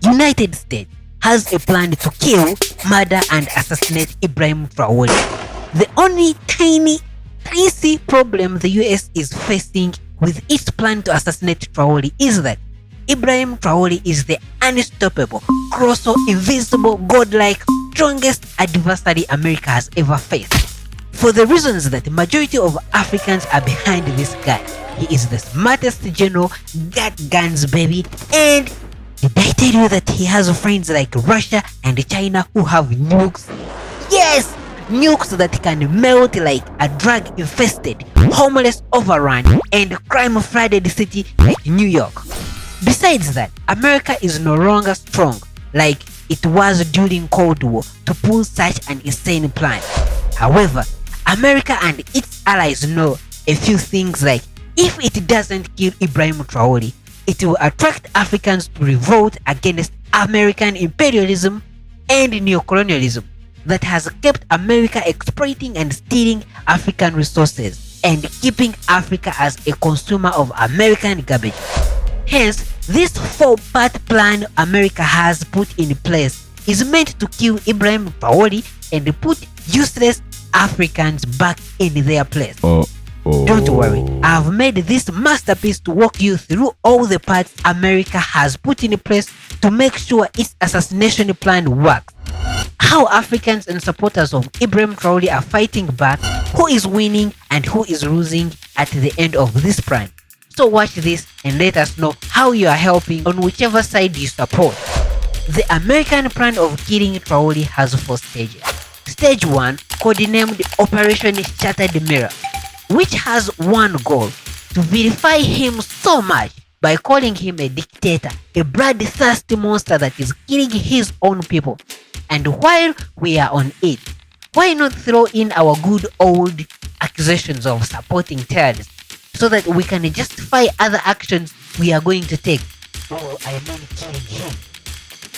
United States has a plan to kill, murder and assassinate Ibrahim Traore. The only tiny problem the US is facing with its plan to assassinate Traore is that Ibrahim Traore is the unstoppable, colossal, invisible, godlike, strongest adversary America has ever faced. For the reasons that the majority of Africans are behind this guy. He is the smartest general, got guns baby, and did I tell you that he has friends like Russia and China who have nukes? Yes! Nukes that can melt like a drug-infested, homeless overrun and crime-flooded city like New York. Besides that, America is no longer strong like it was during Cold War to pull such an insane plan. However, America and its allies know a few things like if it doesn't kill Ibrahim Traore, it will attract Africans to revolt against American imperialism and neo-colonialism that has kept America exploiting and stealing African resources and keeping Africa as a consumer of American garbage. Hence, this 4-part plan America has put in place is meant to kill Ibrahim Traore and put useless Africans back in their place. Don't worry, I've made this masterpiece to walk you through all the parts America has put in place to make sure its assassination plan works. How Africans and supporters of Ibrahim Traore are fighting back, who is winning and who is losing at the end of this plan. So watch this and let us know how you are helping on whichever side you support. The American plan of killing Traore has 4 stages. Stage 1, codenamed Operation Shattered Mirror, which has one goal: to vilify him so much by calling him a dictator, a bloodthirsty monster that is killing his own people. And while we are on it, why not throw in our good old accusations of supporting terrorists so that we can justify other actions we are going to take? Oh, I mean killing him.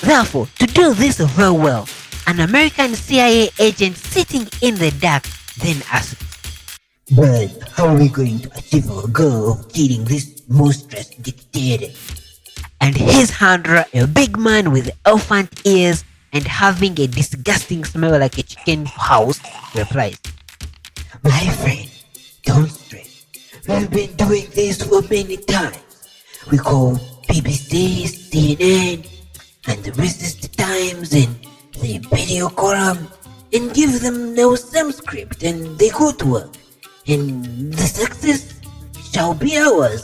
Therefore, to do this very well, an American CIA agent sitting in the dark then asked, "But how are we going to achieve our goal of killing this monstrous dictator?" And his handler, a big man with elephant ears and having a disgusting smell like a chicken house, replies, "My friend, don't stress. We've been doing this for many times. We call BBC, CNN, and the Resist Times and the Imperial Column and give them the same script and they go to work. And the success shall be ours."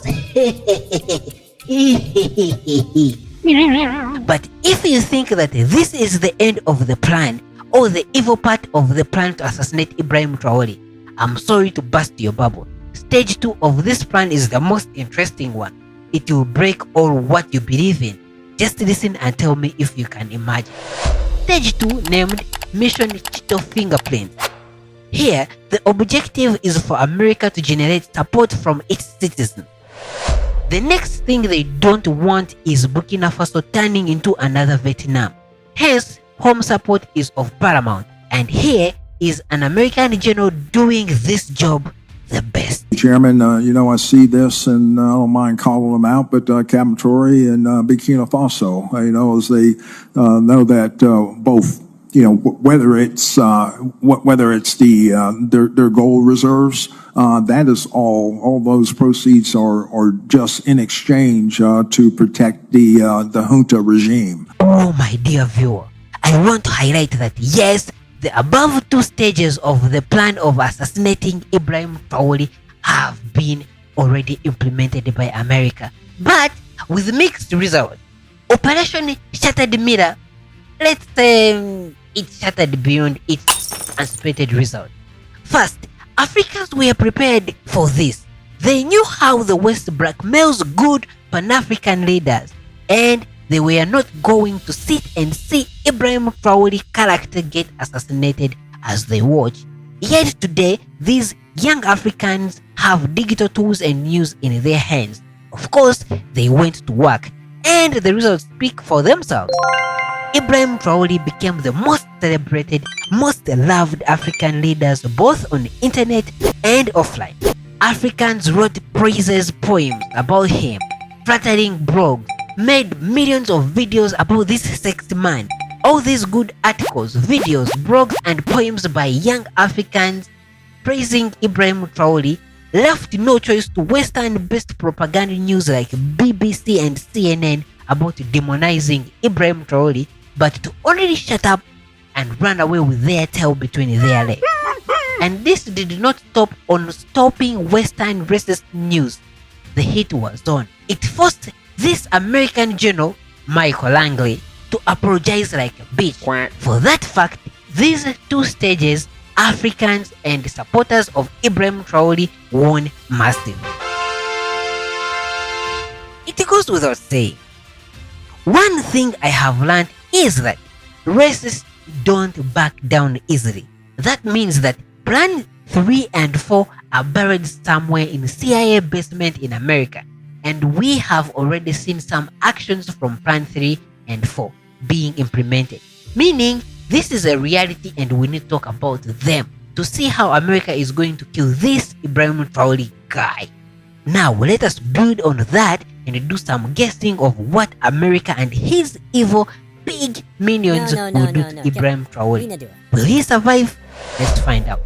But if you think that this is the end of the plan or the evil part of the plan to assassinate Ibrahim Traore, I'm sorry to burst your bubble. Stage 2 of this plan is the most interesting one. It will break all what you believe in. Just listen and tell me if you can imagine. Stage 2, named Mission Cheeto Fingerprints. Here, the objective is for America to generate support from its citizens. The next thing they don't want is Burkina Faso turning into another Vietnam. Hence, home support is of paramount. And here is an American general doing this job the best. Chairman, I see this and I don't mind calling them out, but Captain Troare and Burkina Faso, as they know that both, whether it's their gold reserves, that is all those proceeds are just in exchange to protect the junta regime. Oh, my dear viewer, I want to highlight that yes, the above 2 stages of the plan of assassinating Ibrahim Traore have been already implemented by America, but with mixed results. Operation Shattered Mirror, let's say it shattered beyond its anticipated result. First, Africans were prepared for this. They knew how the West blackmails good Pan-African leaders, and they were not going to sit and see Ibrahim Traore character get assassinated as they watch. Yet today, these young Africans have digital tools and news in their hands. Of course, they went to work, and the results speak for themselves. Ibrahim Traore became the most celebrated, most loved African leaders both on the internet and offline. Africans wrote praises poems about him, flattering blogs, made millions of videos about this sexy man. All these good articles, videos, blogs, and poems by young Africans praising Ibrahim Traore left no choice to Western-based propaganda news like BBC and CNN about demonizing Ibrahim Traore, but to only shut up and run away with their tail between their legs. And this did not stop on stopping Western racist news. The hit was on. It forced this American journal, Michael Langley, to apologize like a bitch. For that fact, these two stages, Africans and supporters of Ibrahim Traore won massive. It goes without saying, one thing I have learned is that racists don't back down easily. That means that Plan 3 and 4 are buried somewhere in CIA basement in America, and we have already seen some actions from Plan 3 and 4 being implemented. Meaning, this is a reality and we need to talk about them to see how America is going to kill this Ibrahim Traore guy. Now, let us build on that and do some guessing of what America and his evil big minions will do to Ibrahim Traore. Will he survive? Let's find out.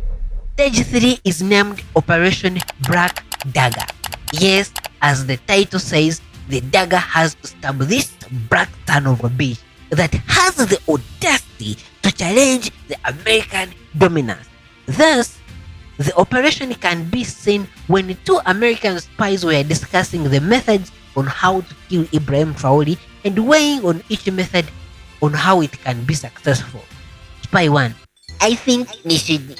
Stage 3 is named Operation Black Dagger. Yes, as the title says, the dagger has to stab this black son of a bitch that has the audacity to challenge the American dominance. Thus, the operation can be seen when two American spies were discussing the methods on how to kill Ibrahim Traore and weighing on each method on how it can be successful. Spy 1: I think they should,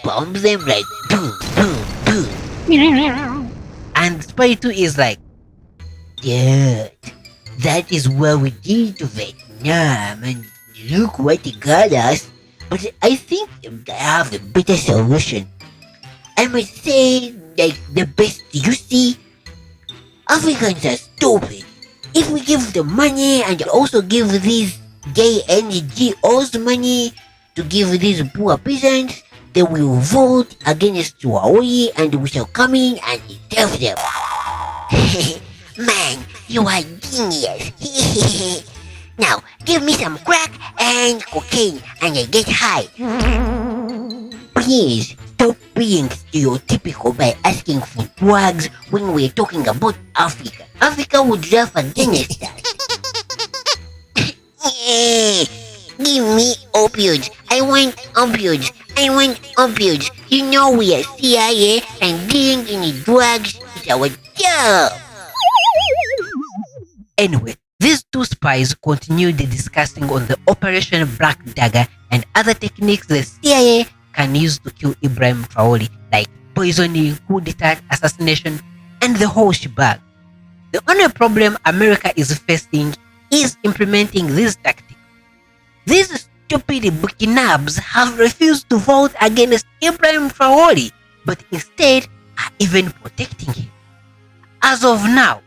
bomb them like boom, boom, boom. And Spy 2 is like, dude, that is what we did to Vietnam, and look what it got us. But I think I have a better solution. I must say, the best, you see, Africans are stupid. If we give them money and also give these gay NGOs money to give these poor peasants, they will vote against Traore and we shall come in and tell them. Man, you are genius. Now, give me some crack and cocaine and I get high. Please, stop being stereotypical by asking for drugs when we're talking about Africa. Africa would laugh against us. Give me opioids. I want opioids. I want opioids. You know we are CIA and dealing in drugs is our job. Anyway, these two spies continued discussing on the Operation Black Dagger and other techniques the CIA can use to kill Ibrahim Traore, like poisoning, coup d'etat, assassination, and the whole shebang. The only problem America is facing is implementing these tactics. These stupid Burkinabes have refused to vote against Ibrahim Traore, but instead are even protecting him. As of now,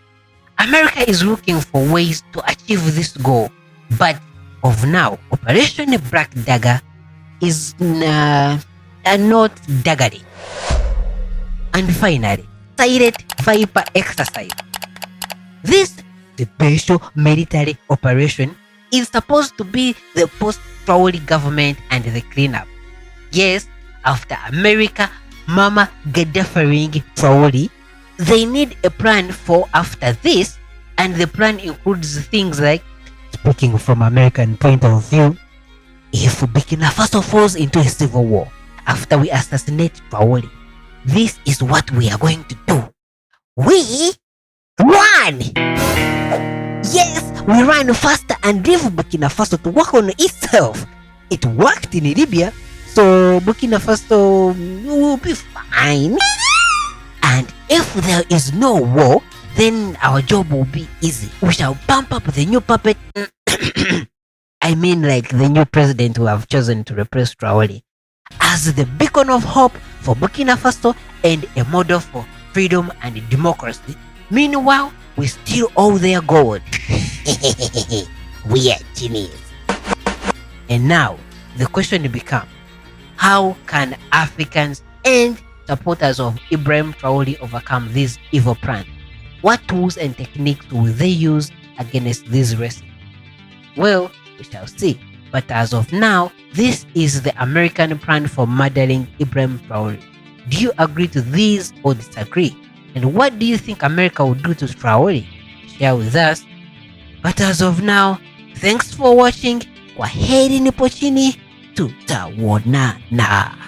America is looking for ways to achieve this goal, but of now, Operation Black Dagger is not daggering. And finally, Silent Viper exercise. This special military operation is supposed to be the post-Traore government and the cleanup. Yes, after America mama Gaddafiing Traore, they need a plan for after this, and the plan includes things like, speaking from American point of view, if Burkina Faso falls into a civil war after we assassinate Traore, this is what we are going to do. We run! Yes, we run faster and leave Burkina Faso to work on itself. It worked in Libya, so Burkina Faso will be fine. And if there is no war, then our job will be easy. We shall pump up the new puppet. I mean, like the new president who have chosen to replace Traore as the beacon of hope for Burkina Faso and a model for freedom and democracy. Meanwhile, we steal all their gold. We are genius. And now, the question becomes, how can Africans and supporters of Ibrahim Traore overcome this evil plan? What tools and techniques will they use against these racists? Well, we shall see. But as of now, this is the American plan for murdering Ibrahim Traore. Do you agree to this or disagree? And what do you think America will do to Traore? Share with us. But as of now, thanks for watching. Kwaheri nipo chini, tutaonana.